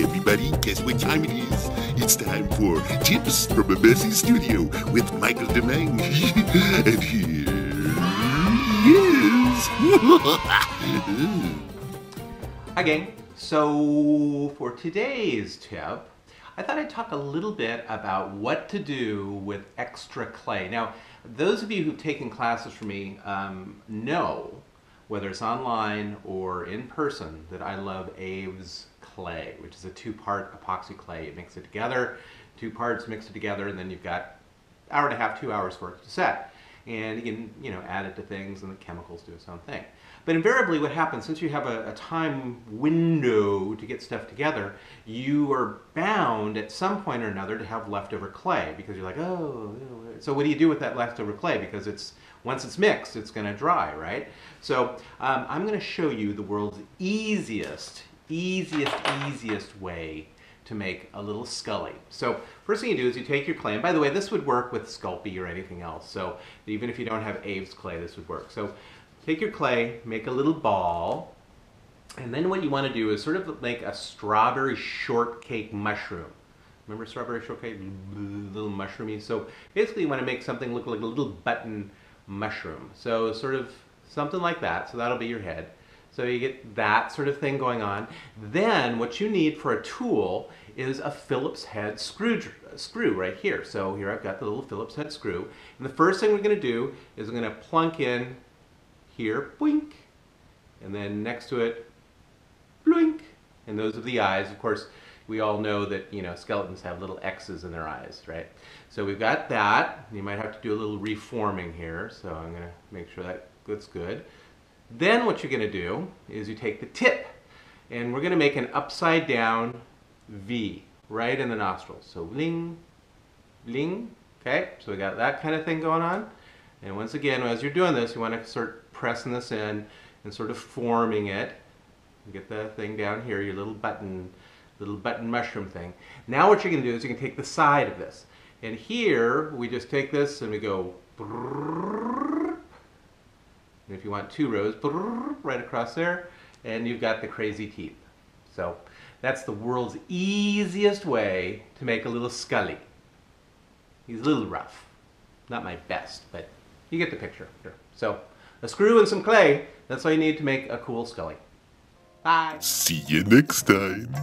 Hey everybody, guess what time it is? It's time for Tips from a Messy Studio with Michael deMeng. And here he is. Hi gang, so for today's tip, I thought I'd talk a little bit about what to do with extra clay. Now, those of you who've taken classes from me know, whether it's online or in person, that I love Abe's clay, which is a two-part epoxy clay. You mix it together, two parts, mix it together, and then you've got an hour and a half, 2 hours for it to set. And you can, add it to things, and the chemicals do its own thing. But invariably what happens, since you have a time window to get stuff together, you are bound at some point or another to have leftover clay, because you're like, oh, so what do you do with that leftover clay? Because once it's mixed, it's going to dry, right? So I'm going to show you the world's easiest way to make a little scully. So first thing you do is you take your clay, and by the way, this would work with Sculpey or anything else. So even if you don't have Abe's clay, this would work. So take your clay, make a little ball, and then what you want to do is sort of make a strawberry shortcake mushroom. Remember strawberry shortcake? Little mushroomy. So basically you want to make something look like a little button mushroom. So sort of something like that. So that'll be your head. So you get that sort of thing going on. Then what you need for a tool is a Phillips head screw right here. So here I've got the little Phillips head screw. And the first thing we're going to do is I'm going to plunk in here, boink, and then next to it, bloink, and those are the eyes. Of course, we all know that skeletons have little X's in their eyes, right? So we've got that. You might have to do a little reforming here, so I'm going to make sure that looks good. Then what you're going to do is you take the tip, and we're going to make an upside down V right in the nostrils. So bling, bling. Okay, so we got that kind of thing going on. And once again, as you're doing this, you want to start pressing this in and sort of forming it. Get the thing down here, your little button mushroom thing. Now what you're going to do is you can take the side of this. And here, we just take this and we go brrrr. And if you want 2 rows, brrrr, right across there, and you've got the crazy teeth. So that's the world's easiest way to make a little scully. He's a little rough. Not my best, but you get the picture here. So a screw and some clay, that's all you need to make a cool scully. Bye. See you next time.